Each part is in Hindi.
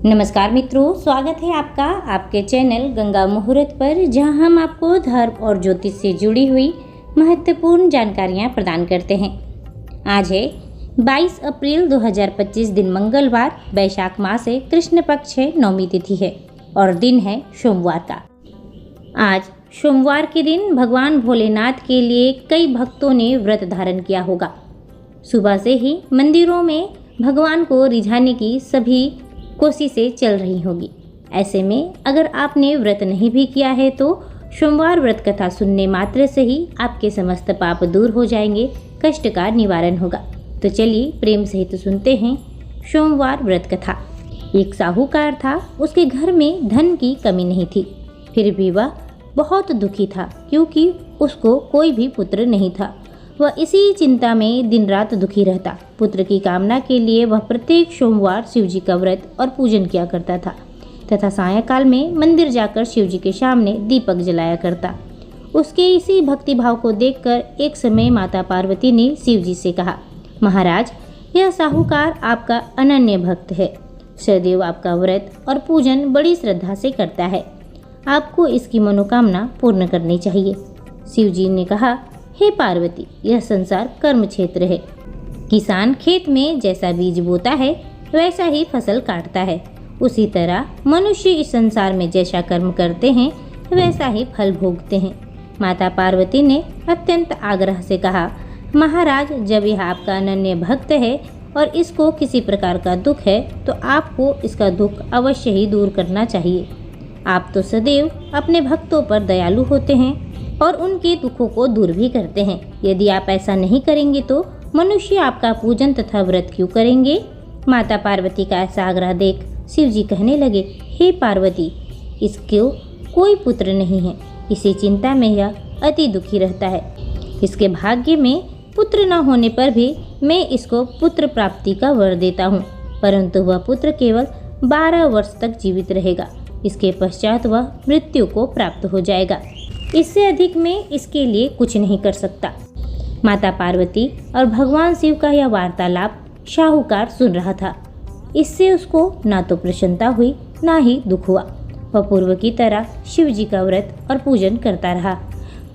नमस्कार मित्रों, स्वागत है आपका आपके चैनल गंगा मुहूर्त पर, जहां हम आपको धर्म और ज्योतिष से जुड़ी हुई महत्वपूर्ण जानकारियां प्रदान करते हैं। आज है 22 अप्रैल 2025 दिन मंगलवार, वैशाख मास है, कृष्ण पक्ष है, नौमी तिथि है और दिन है सोमवार का। आज सोमवार के दिन भगवान भोलेनाथ के लिए कई भक्तों ने व्रत धारण किया होगा। सुबह से ही मंदिरों में भगवान को रिझाने की सभी कोशिशें चल रही होगी। ऐसे में अगर आपने व्रत नहीं भी किया है तो सोमवार व्रत कथा सुनने मात्र से ही आपके समस्त पाप दूर हो जाएंगे, कष्ट का निवारण होगा। तो चलिए प्रेम सहित सुनते हैं सोमवार व्रत कथा। एक साहूकार था, उसके घर में धन की कमी नहीं थी, फिर भी वह बहुत दुखी था क्योंकि उसको कोई भी पुत्र नहीं था। वह इसी चिंता में दिन रात दुखी रहता। पुत्र की कामना के लिए वह प्रत्येक सोमवार शिवजी का व्रत और पूजन किया करता था तथा सायंकाल में मंदिर जाकर शिवजी के सामने दीपक जलाया करता। उसके इसी भक्ति भाव को देखकर एक समय माता पार्वती ने शिवजी से कहा, महाराज, यह साहूकार आपका अनन्य भक्त है, सदैव आपका व्रत और पूजन बड़ी श्रद्धा से करता है, आपको इसकी मनोकामना पूर्ण करनी चाहिए। शिवजी ने कहा, हे पार्वती, यह संसार कर्म क्षेत्र है। किसान खेत में जैसा बीज बोता है वैसा ही फसल काटता है। उसी तरह मनुष्य इस संसार में जैसा कर्म करते हैं वैसा ही फल भोगते हैं। माता पार्वती ने अत्यंत आग्रह से कहा, महाराज, जब यह आपका अनन्य भक्त है और इसको किसी प्रकार का दुख है तो आपको इसका दुख अवश्य ही दूर करना चाहिए। आप तो सदैव अपने भक्तों पर दयालु होते हैं और उनके दुखों को दूर भी करते हैं। यदि आप ऐसा नहीं करेंगे तो मनुष्य आपका पूजन तथा व्रत क्यों करेंगे? माता पार्वती का ऐसा आग्रह देख शिवजी कहने लगे, हे पार्वती, इसको कोई पुत्र नहीं है, इसी चिंता में यह अति दुखी रहता है। इसके भाग्य में पुत्र न होने पर भी मैं इसको पुत्र प्राप्ति का वर देता हूँ, परंतु वह पुत्र केवल 12 वर्ष तक जीवित रहेगा। इसके पश्चात वह मृत्यु को प्राप्त हो जाएगा। इससे अधिक मैं इसके लिए कुछ नहीं कर सकता। माता पार्वती और भगवान शिव का यह वार्तालाप साहूकार सुन रहा था। इससे उसको ना तो प्रसन्नता हुई ना ही दुख हुआ। वह पूर्व की तरह शिव जी का व्रत और पूजन करता रहा।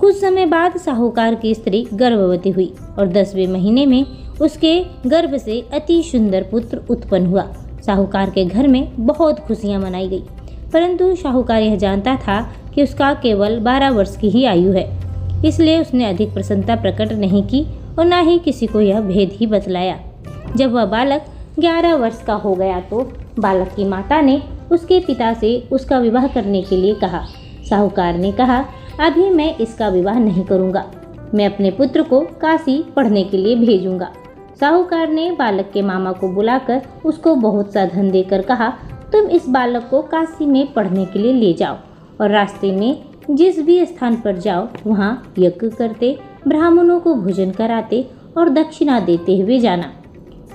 कुछ समय बाद साहूकार की स्त्री गर्भवती हुई और 10वें महीने में उसके गर्भ से अति सुंदर पुत्र उत्पन्न हुआ। साहूकार के घर में बहुत खुशियां मनाई गई, परंतु साहूकार यह जानता था कि उसका केवल 12 वर्ष की ही आयु है, इसलिए उसने अधिक प्रसन्नता प्रकट नहीं की और न ही किसी को यह भेद ही बतलाया। जब वह बालक 11 वर्ष का हो गया तो बालक की माता ने उसके पिता से उसका विवाह करने के लिए कहा। साहूकार ने कहा, अभी मैं इसका विवाह नहीं करूँगा, मैं अपने पुत्र को काशी पढ़ने के लिए भेजूँगा। साहूकार ने बालक के मामा को बुलाकर उसको बहुत सा धन देकर कहा, तुम इस बालक को काशी में पढ़ने के लिए ले जाओ और रास्ते में जिस भी स्थान पर जाओ वहाँ यज्ञ करते, ब्राह्मणों को भोजन कराते और दक्षिणा देते हुए जाना।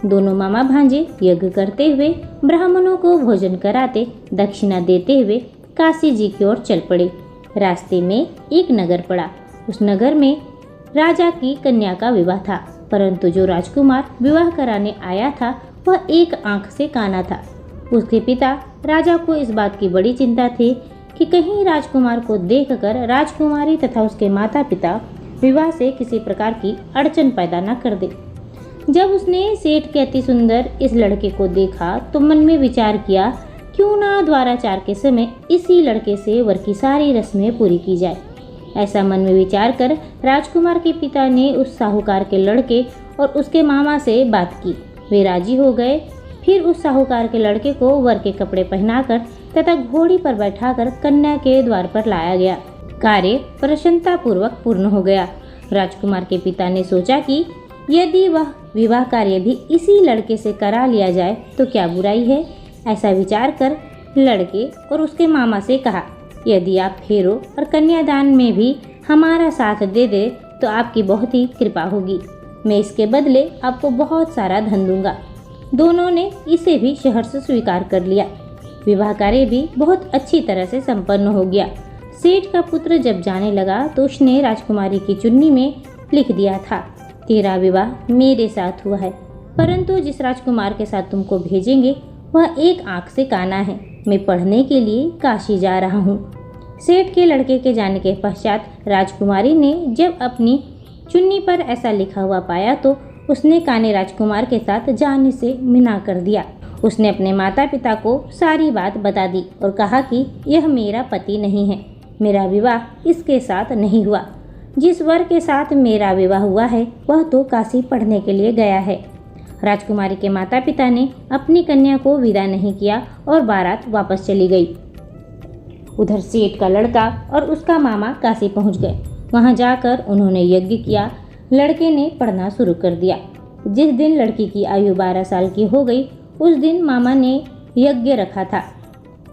दोनों मामा भांजे यज्ञ करते हुए, ब्राह्मणों को भोजन कराते, दक्षिणा देते हुए काशी जी की ओर चल पड़े। रास्ते में एक नगर पड़ा। उस नगर में राजा की कन्या का विवाह था, परंतु जो राजकुमार विवाह कराने आया था वह एक आंख से काना था। उसके पिता राजा को इस बात की बड़ी चिंता थी कि कहीं राजकुमार को देखकर राजकुमारी तथा उसके माता पिता विवाह से किसी प्रकार की अड़चन पैदा न कर दे। जब उसने सेठ के अति सुंदर इस लड़के को देखा तो मन में विचार किया, क्यों ना द्वाराचार के समय इसी लड़के से वर की सारी रस्में पूरी की जाए। ऐसा मन में विचार कर राजकुमार के पिता ने उस साहूकार के लड़के और उसके मामा से बात की। वे राजी हो गए। फिर उस साहूकार के लड़के को वर के कपड़े पहनाकर तथा घोड़ी पर बैठाकर कन्या के द्वार पर लाया गया। कार्य प्रसन्नता पूर्वक पूर्ण हो गया। राजकुमार के पिता ने सोचा कि यदि वह विवाह कार्य भी इसी लड़के से करा लिया जाए तो क्या बुराई है। ऐसा विचार कर लड़के और उसके मामा से कहा, यदि आप फेरों और कन्यादान में भी हमारा साथ दे दे तो आपकी बहुत ही कृपा होगी। मैं इसके बदले आपको बहुत सारा धन दूंगा। दोनों ने इसे भी सहर्ष स्वीकार कर लिया। विवाह कार्य भी बहुत अच्छी तरह से संपन्न हो गया। सेठ का पुत्र जब जाने लगा तो उसने राजकुमारी की चुन्नी में लिख दिया था, तेरा विवाह मेरे साथ हुआ है, परंतु जिस राजकुमार के साथ तुमको भेजेंगे वह एक आँख से काना है। मैं पढ़ने के लिए काशी जा रहा हूँ। सेठ के लड़के के जाने के पश्चात राजकुमारी ने जब अपनी चुन्नी पर ऐसा लिखा हुआ पाया तो उसने काने राजकुमार के साथ जाने से मना कर दिया। उसने अपने माता पिता को सारी बात बता दी और कहा कि यह मेरा पति नहीं है, मेरा विवाह इसके साथ नहीं हुआ। जिस वर के साथ मेरा विवाह हुआ है वह तो काशी पढ़ने के लिए गया है। राजकुमारी के माता पिता ने अपनी कन्या को विदा नहीं किया और बारात वापस चली गई। उधर सेठ का लड़का और उसका मामा काशी पहुंच गए। वहां जाकर उन्होंने यज्ञ किया। लड़के ने पढ़ना शुरू कर दिया। जिस दिन लड़की की आयु 12 साल की हो गई उस दिन मामा ने यज्ञ रखा था।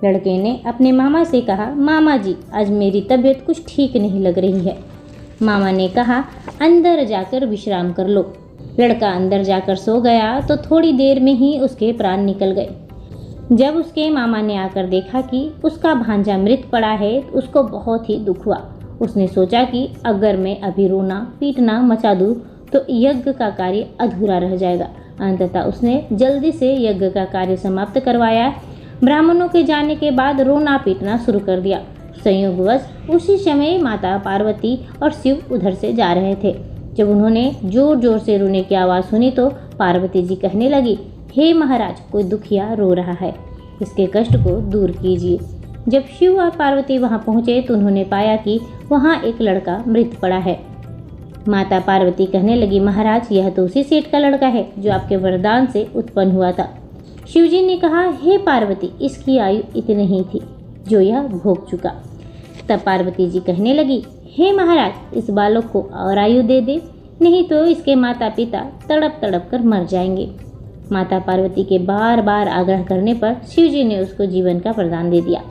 लड़के ने अपने मामा से कहा, मामा जी आज मेरी तबीयत कुछ ठीक नहीं लग रही है। मामा ने कहा, अंदर जाकर विश्राम कर लो। लड़का अंदर जाकर सो गया तो थोड़ी देर में ही उसके प्राण निकल गए। जब उसके मामा ने आकर देखा कि उसका भांजा मृत पड़ा है तो उसको बहुत ही दुख हुआ। उसने सोचा कि अगर मैं अभी रोना पीटना मचा दूं तो यज्ञ का कार्य अधूरा रह जाएगा। अंततः उसने जल्दी से यज्ञ का कार्य समाप्त करवाया। ब्राह्मणों के जाने के बाद रोना पीटना शुरू कर दिया। संयोगवश उसी समय माता पार्वती और शिव उधर से जा रहे थे। जब उन्होंने जोर जोर से रोने की आवाज़ सुनी तो पार्वती जी कहने लगी, हे महाराज, कोई दुखिया रो रहा है, इसके कष्ट को दूर कीजिए। जब शिव और पार्वती वहां पहुंचे तो उन्होंने पाया कि वहां एक लड़का मृत पड़ा है। माता पार्वती कहने लगी, महाराज यह तो उसी सेठ का लड़का है जो आपके वरदान से उत्पन्न हुआ था। शिवजी ने कहा, हे पार्वती, इसकी आयु इतनी ही थी जो यह भोग चुका। तब पार्वती जी कहने लगी, हे महाराज, इस बालक को और आयु दे दे, नहीं तो इसके माता पिता तड़प तड़प कर मर जाएंगे। माता पार्वती के बार बार आग्रह करने पर शिवजी ने उसको जीवन का वरदान दे दिया।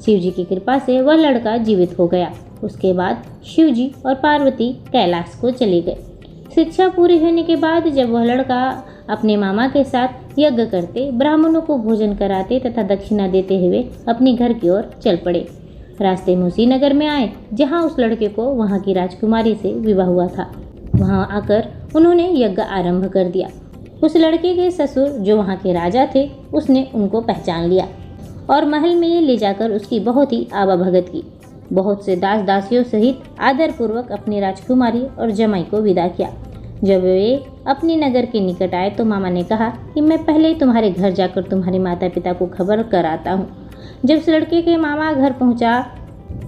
शिवजी की कृपा से वह लड़का जीवित हो गया। उसके बाद शिवजी और पार्वती कैलाश को चले गए। शिक्षा पूरी होने के बाद जब वह लड़का अपने मामा के साथ यज्ञ करते, ब्राह्मणों को भोजन कराते तथा दक्षिणा देते हुए अपने घर की ओर चल पड़े। रास्ते में उसी नगर में आए जहाँ उस लड़के को वहाँ की राजकुमारी से विवाह हुआ था। वहाँ आकर उन्होंने यज्ञ आरंभ कर दिया। उस लड़के के ससुर जो वहाँ के राजा थे उसने उनको पहचान लिया और महल में ले जाकर उसकी बहुत ही आवाभगत की। बहुत से दास दासियों सहित आदरपूर्वक अपनी राजकुमारी और जमाई को विदा किया। जब वे अपने नगर के निकट आए तो मामा ने कहा कि मैं पहले तुम्हारे घर जाकर तुम्हारे माता पिता को खबर कराता हूँ। जब उस लड़के के मामा घर पहुँचा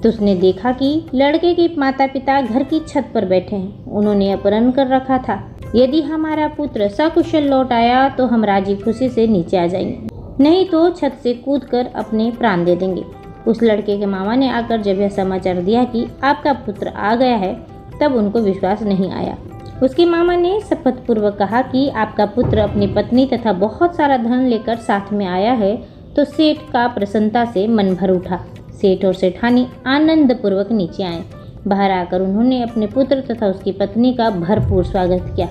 तो उसने देखा कि लड़के के माता पिता घर की छत पर बैठे हैं। उन्होंने अपहरण कर रखा था। यदि हमारा पुत्र सकुशल लौट आया तो हम राजी खुशी से नीचे आ जाएंगे, नहीं तो छत से कूदकर अपने प्राण दे देंगे। उस लड़के के मामा ने आकर जब यह समाचार दिया कि आपका पुत्र आ गया है तब उनको विश्वास नहीं आया। उसके मामा ने शपथ पूर्वक कहा कि आपका पुत्र अपनी पत्नी तथा बहुत सारा धन लेकर साथ में आया है। तो सेठ का प्रसन्नता से मन भर उठा। सेठ और सेठानी आनंद पूर्वक नीचे आए। बाहर आकर उन्होंने अपने पुत्र तथा उसकी पत्नी का भरपूर स्वागत किया।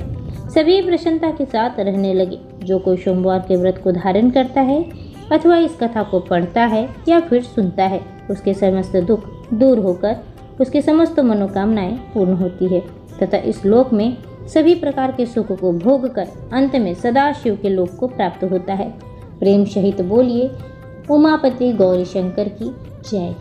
सभी प्रसन्नता के साथ रहने लगे। जो कोई सोमवार के व्रत को धारण करता है अथवा इस कथा को पढ़ता है या फिर सुनता है, उसके समस्त दुख दूर होकर उसके समस्त मनोकामनाएं पूर्ण होती है तथा इस लोक में सभी प्रकार के सुख को भोग कर अंत में सदा शिव के लोक को प्राप्त होता है। प्रेम सहित बोलिए उमापति गौरी शंकर की जय।